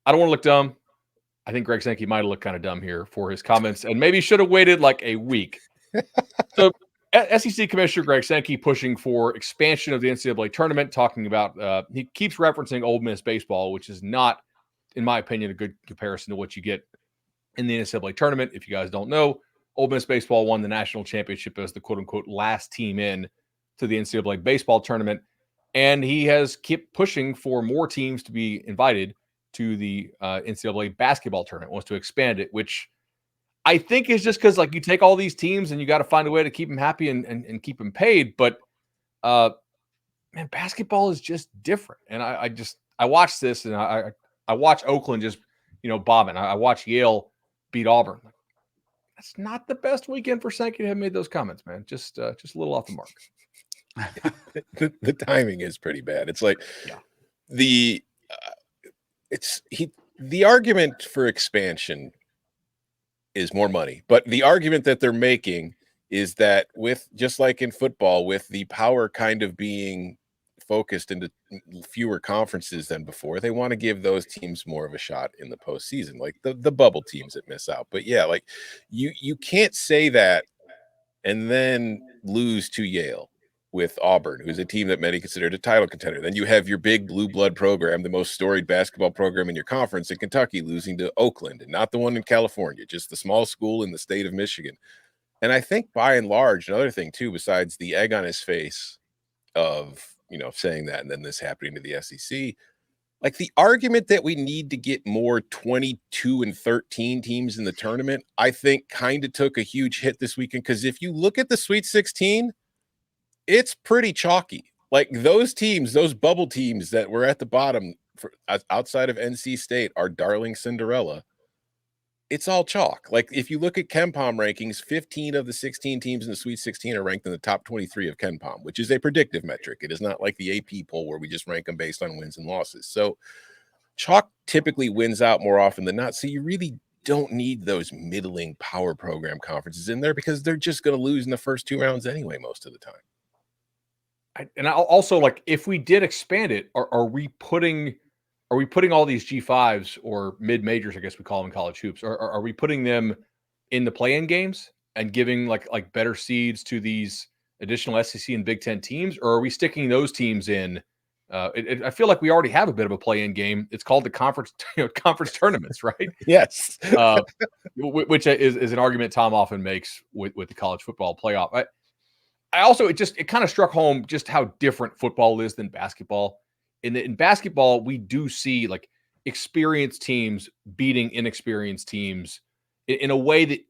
I don't want to look dumb. I think Greg Sankey might have looked kind of dumb here for his comments and maybe should have waited like a week. So SEC Commissioner Greg Sankey pushing for expansion of the NCAA tournament, talking about he keeps referencing Ole Miss baseball, which is not, in my opinion, a good comparison to what you get in the NCAA tournament. If you guys don't know, Ole Miss baseball won the national championship as the quote-unquote last team in to the NCAA baseball tournament. And he has kept pushing for more teams to be invited to the NCAA basketball tournament, wants to expand it, which I think is just because like you take all these teams and you got to find a way to keep them happy and keep them paid. But man, basketball is just different. And I watch this and I watch Oakland just, bombing. I watch Yale beat Auburn. That's not the best weekend for Sankey to have made those comments, man. Just a little off the mark. The timing is pretty bad. It's like the argument for expansion is more money, but the argument that they're making is that with just like in football, with the power kind of being focused into fewer conferences than before, they want to give those teams more of a shot in the postseason, like the bubble teams that miss out. But yeah, like you can't say that and then lose to Yale with Auburn, who's a team that many considered a title contender. Then you have your big blue blood program, the most storied basketball program in your conference in Kentucky, losing to Oakland, and not the one in California, just the small school in the state of Michigan. And I think by and large, another thing too, besides the egg on his face of, saying that and then this happening to the SEC, like the argument that we need to get more 22 and 13 teams in the tournament, I think kind of took a huge hit this weekend. Because if you look at the Sweet 16, it's pretty chalky. Like those teams, those bubble teams that were at the bottom outside of NC State, our darling Cinderella, it's all chalk. Like if you look at KenPom rankings, 15 of the 16 teams in the Sweet 16 are ranked in the top 23 of KenPom, which is a predictive metric. It is not like the AP poll where we just rank them based on wins and losses. So chalk typically wins out more often than not. So you really don't need those middling power program conferences in there because they're just going to lose in the first two rounds anyway most of the time. And I also, like, if we did expand it, are we putting all these G5s or mid majors, I guess we call them in college hoops, or are we putting them in the play-in games and giving like better seeds to these additional SEC and Big Ten teams, or are we sticking those teams in? I feel like we already have a bit of a play-in game. It's called the conference tournaments, right? Yes. Which is an argument Tom often makes with the college football playoff. I also, it kind of struck home just how different football is than basketball. In basketball, we do see like experienced teams beating inexperienced teams in a way that,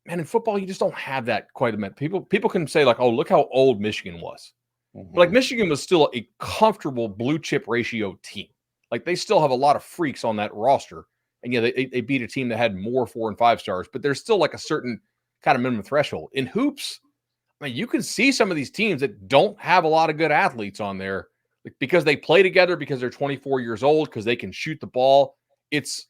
man, in football, you just don't have that quite a bit. People can say like, oh, look how old Michigan was. Mm-hmm. But like Michigan was still a comfortable blue chip ratio team. Like they still have a lot of freaks on that roster. And yeah, they beat a team that had more 4 and 5 stars, but there's still like a certain kind of minimum threshold. In hoops, I mean, you can see some of these teams that don't have a lot of good athletes on there because they play together, because they're 24 years old, because they can shoot the ball. It's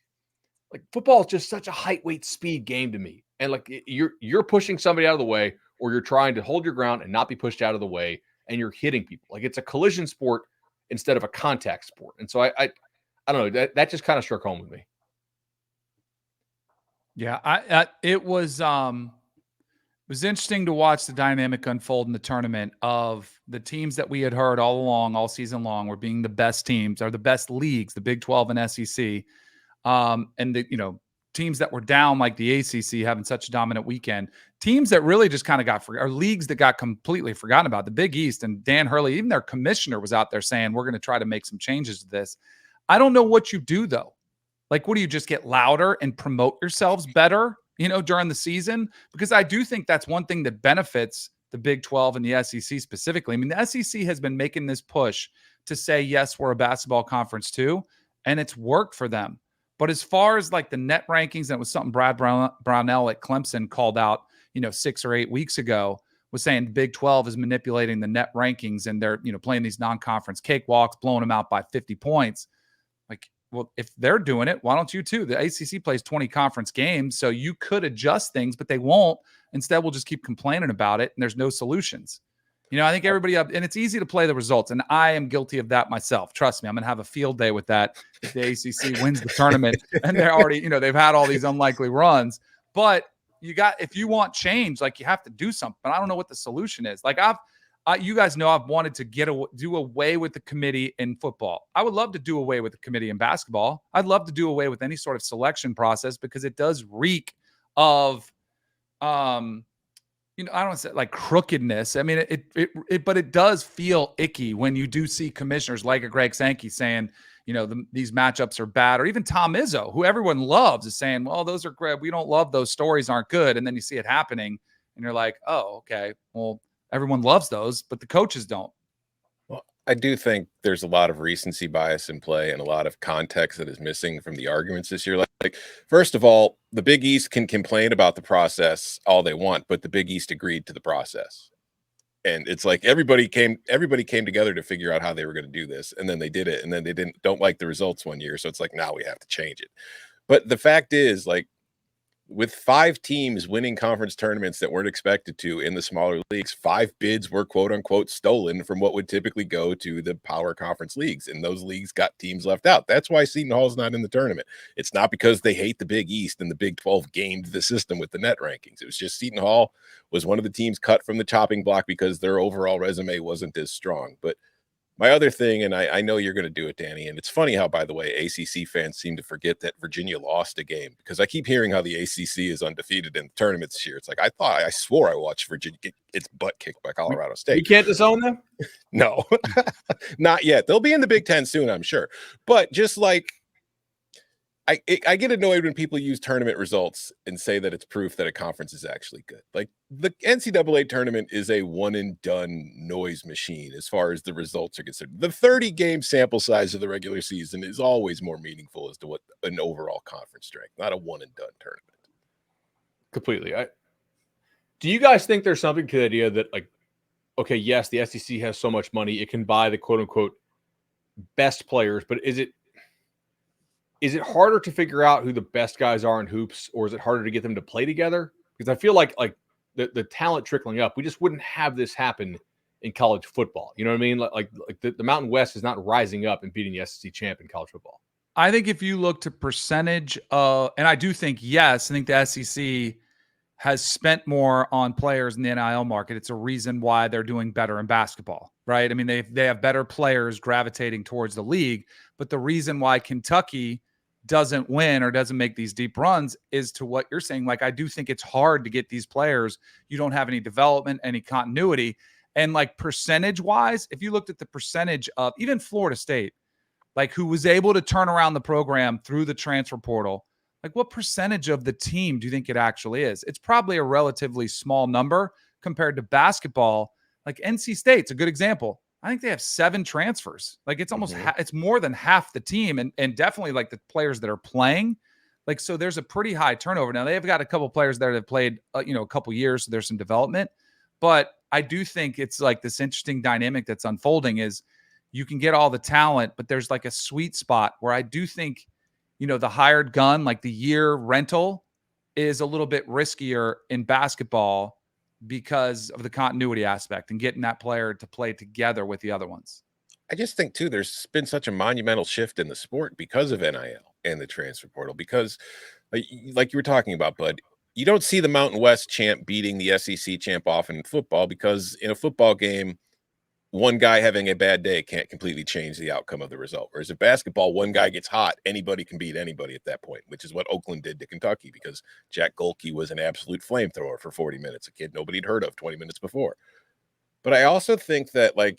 like football is just such a height, weight, speed game to me. And like you're pushing somebody out of the way, or you're trying to hold your ground and not be pushed out of the way, and you're hitting people. Like it's a collision sport instead of a contact sport. And so I don't know, that just kind of struck home with me. Yeah, it was interesting to watch the dynamic unfold in the tournament of the teams that we had heard all season long were being the best teams, or the best leagues, the Big 12 and SEC. And the, teams that were down like the ACC having such a dominant weekend, teams that really just kind of or leagues that got completely forgotten about. The Big East, and Dan Hurley, even their commissioner, was out there saying, we're going to try to make some changes to this. I don't know what you do though. Like, what do you just get louder and promote yourselves better, during the season? Because I do think that's one thing that benefits the Big 12 and the SEC specifically. I mean, the SEC has been making this push to say, yes, we're a basketball conference too, and it's worked for them. But as far as like the net rankings, and it was something Brad Brownell at Clemson called out, 6 or 8 weeks ago, was saying the Big 12 is manipulating the net rankings, and they're, playing these non-conference cakewalks, blowing them out by 50 points. Like, well, if they're doing it, why don't you too? The ACC plays 20 conference games, so you could adjust things, but they won't. Instead, we'll just keep complaining about it, and there's no solutions. I think everybody up, and it's easy to play the results, and I am guilty of that myself. Trust me, I'm going to have a field day with that if the ACC wins the tournament, and they're already, they've had all these unlikely runs. But if you want change, like you have to do something. I don't know what the solution is. Like you guys know I've wanted to do away with the committee in football. I would love to do away with the committee in basketball. I'd love to do away with any sort of selection process because it does reek of, I don't want to say like crookedness. I mean, but it does feel icky when you do see commissioners like a Greg Sankey saying, these matchups are bad, or even Tom Izzo, who everyone loves, is saying, well, those are great. We don't love those stories, aren't good. And then you see it happening and you're like, oh, okay, well, everyone loves those, but the coaches don't. Well, I do think there's a lot of recency bias in play and a lot of context that is missing from the arguments this year. Like, first of all, the Big East can complain about the process all they want, but the Big East agreed to the process. And it's like everybody came together to figure out how they were going to do this, and then they did it, and then they don't like the results one year, so it's like now we have to change it. But the fact is, like, with 5 teams winning conference tournaments that weren't expected to in the smaller leagues, 5 bids were quote unquote stolen from what would typically go to the power conference leagues. And those leagues got teams left out. That's why Seton Hall's not in the tournament. It's not because they hate the Big East and the Big 12 gamed the system with the net rankings. It was just Seton Hall was one of the teams cut from the chopping block because their overall resume wasn't as strong. But my other thing, and I know you're going to do it, Danny, and it's funny how, by the way, ACC fans seem to forget that Virginia lost a game, because I keep hearing how the ACC is undefeated in the tournament this year. It's like, I swore I watched Virginia get its butt kicked by Colorado State. You can't disown them? No, not yet. They'll be in the Big Ten soon, I'm sure. But just like, I get annoyed when people use tournament results and say that it's proof that a conference is actually good. Like, the NCAA tournament is a one and done noise machine as far as the results are concerned. The 30-game sample size of the regular season is always more meaningful as to what an overall conference strength, not a one and done tournament. Completely. Do you guys think there's something to the idea that, like, okay, yes, the SEC has so much money, it can buy the quote unquote best players, but is it harder to figure out who the best guys are in hoops, or is it harder to get them to play together? Because I feel like the talent trickling up, we just wouldn't have this happen in college football. You know what I mean? Like the Mountain West is not rising up and beating the SEC champ in college football. I think if you look to percentage of, and I do think, yes, I think the SEC has spent more on players in the NIL market. It's a reason why they're doing better in basketball, right? I mean, they have better players gravitating towards the league, but the reason why Kentucky doesn't win or doesn't make these deep runs is to what you're saying. Like, I do think it's hard to get these players. You don't have any development, any continuity. And like percentage wise, if you looked at the percentage of even Florida State, like, who was able to turn around the program through the transfer portal, like, what percentage of the team do you think it actually is? It's probably a relatively small number compared to basketball. Like, NC State's a good example. I think they have 7 transfers. Like, it's almost it's more than half the team, and definitely like the players that are playing. Like, so there's a pretty high turnover. Now, they've got a couple players there that have played a couple years, so there's some development. But I do think it's like this interesting dynamic that's unfolding is you can get all the talent, but there's like a sweet spot where I do think, the hired gun, like the year rental, is a little bit riskier in basketball because of the continuity aspect and getting that player to play together with the other ones. I just think, too, there's been such a monumental shift in the sport because of NIL and the transfer portal, because like you were talking about, Bud, you don't see the Mountain West champ beating the SEC champ often in football, because in a football game, one guy having a bad day can't completely change the outcome of the result. Whereas in basketball, one guy gets hot, anybody can beat anybody at that point, which is what Oakland did to Kentucky, because Jack Golke was an absolute flamethrower for 40 minutes, a kid nobody'd heard of 20 minutes before. But I also think that, like,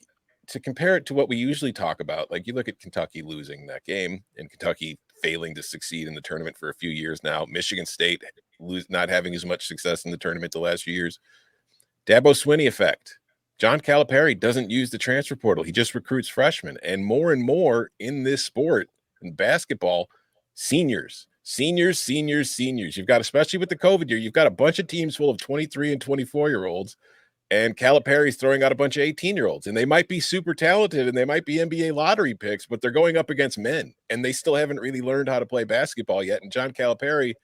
to compare it to what we usually talk about, like, you look at Kentucky losing that game and Kentucky failing to succeed in the tournament for a few years now, Michigan State not having as much success in the tournament the last few years, Dabo Swinney effect. John Calipari doesn't use the transfer portal. He just recruits freshmen. And more in this sport, in basketball, seniors. You've got, especially with the COVID year, you've got a bunch of teams full of 23 and 24-year-olds, and Calipari's throwing out a bunch of 18-year-olds. And they might be super talented and they might be NBA lottery picks, but they're going up against men, and they still haven't really learned how to play basketball yet. And John Calipari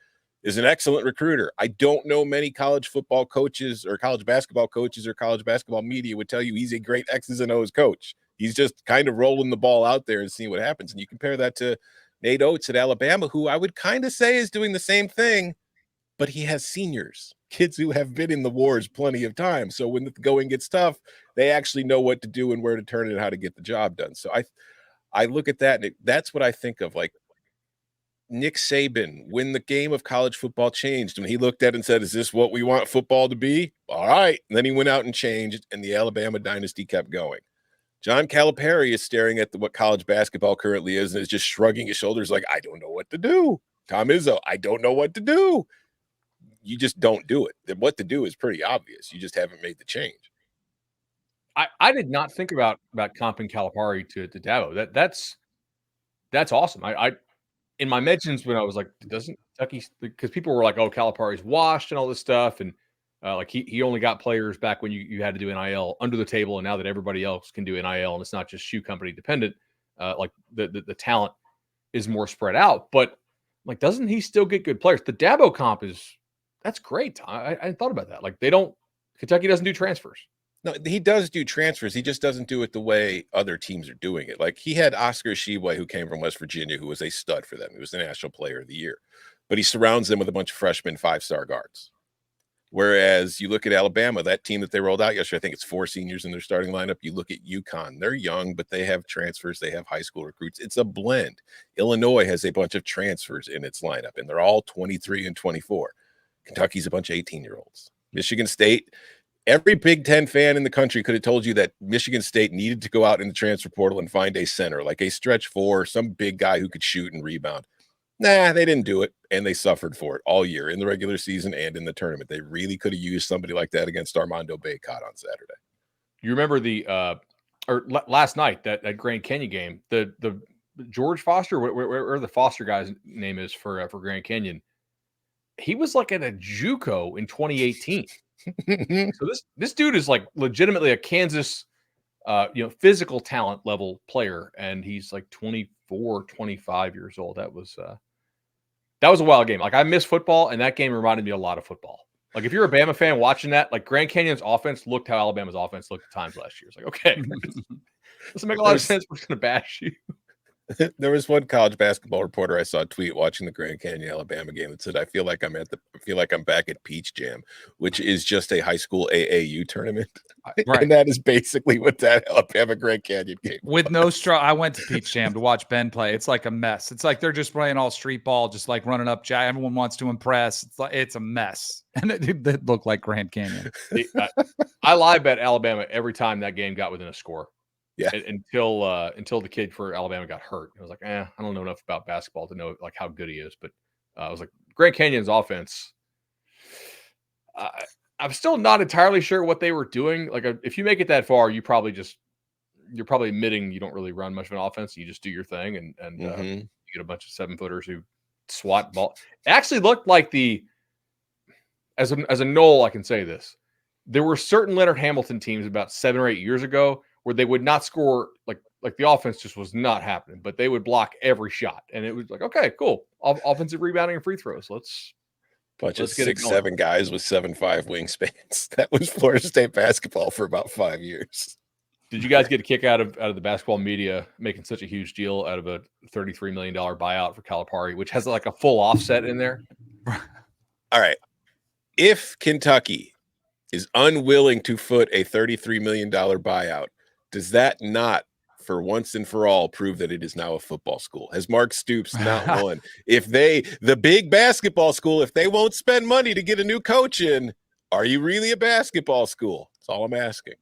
is an excellent recruiter. I don't know many college football coaches or college basketball coaches or college basketball media would tell you he's a great X's and O's coach. He's just kind of rolling the ball out there and seeing what happens. And you compare that to Nate Oates at Alabama, who I would kind of say is doing the same thing, but he has seniors, kids who have been in the wars plenty of times. So when the going gets tough, they actually know what to do and where to turn it and how to get the job done. So I look at that, and that's what I think of. Like Nick Saban, when the game of college football changed, when he looked at it and said, is this what we want football to be? All right. And then he went out and changed, and the Alabama dynasty kept going. John Calipari is staring at what college basketball currently is and is just shrugging his shoulders like, I don't know what to do. Tom Izzo, I don't know what to do. You just don't do it. What to do is pretty obvious. You just haven't made the change. I did not think about comping Calipari to Dabo. That's awesome. I in my mentions when I was like, doesn't Kentucky, because people were like, oh, Calipari's washed and all this stuff, and like he only got players back when you had to do NIL under the table, and now that everybody else can do NIL and it's not just shoe company dependent, like the talent is more spread out. But like, doesn't he still get good players? The Dabo comp that's great. I hadn't thought about that. Like Kentucky doesn't do transfers. No, he does do transfers. He just doesn't do it the way other teams are doing it. Like he had Oscar Tshiebwe, who came from West Virginia, who was a stud for them. He was the National Player of the Year. But he surrounds them with a bunch of freshman 5-star guards. Whereas you look at Alabama, that team that they rolled out yesterday, I think it's 4 seniors in their starting lineup. You look at UConn, they're young, but they have transfers. They have high school recruits. It's a blend. Illinois has a bunch of transfers in its lineup, and they're all 23 and 24. Kentucky's a bunch of 18-year-olds. Michigan State, every Big Ten fan in the country could have told you that Michigan State needed to go out in the transfer portal and find a center, like a stretch 4, some big guy who could shoot and rebound. Nah, they didn't do it, and they suffered for it all year in the regular season and in the tournament. They really could have used somebody like that against Armando Bacot on Saturday. You remember last night that Grand Canyon game, the George Foster, where the Foster guy's name is for Grand Canyon. He was like at a JUCO in 2018. So this dude is like legitimately a Kansas, physical talent level player, and he's like 24, 25 years old. That was a wild game. Like I miss football, and that game reminded me a lot of football. Like if you're a Bama fan watching that, like Grand Canyon's offense looked how Alabama's offense looked at times last year. It's like, okay, doesn't make a lot of sense. We're just gonna bash you. There was one college basketball reporter I saw tweet watching the Grand Canyon Alabama game that said, I feel like I'm back at Peach Jam, which is just a high school AAU tournament. Right. And that is basically what that Alabama Grand Canyon game with no straw. I went to Peach Jam to watch Ben play. It's like a mess. It's like they're just playing all street ball, just like running up. Everyone wants to impress. It's a mess. And it looked like Grand Canyon. I live bet Alabama every time that game got within a score. Yeah. Until the kid for Alabama got hurt. I was like, I don't know enough about basketball to know like how good he is. But I was like, Grand Canyon's offense. I'm still not entirely sure what they were doing. Like if you make it that far, you're probably admitting you don't really run much of an offense. You just do your thing, and you get a bunch of 7-footers who swat ball. It actually looked like as a Knoll, I can say this. There were certain Leonard Hamilton teams about 7 or 8 years ago where they would not score, like the offense just was not happening, but they would block every shot. And it was like, okay, cool. Offensive rebounding and free throws. Let's get 6'7" guys with 7'5" wingspans. That was Florida State basketball for about 5 years. Did you guys get a kick out of the basketball media making such a huge deal out of a $33 million buyout for Calipari, which has like a full offset in there? All right. If Kentucky is unwilling to foot a $33 million buyout, does that not, for once and for all, prove that it is now a football school? Has Mark Stoops not won? If the big basketball school, if they won't spend money to get a new coach in, are you really a basketball school? That's all I'm asking.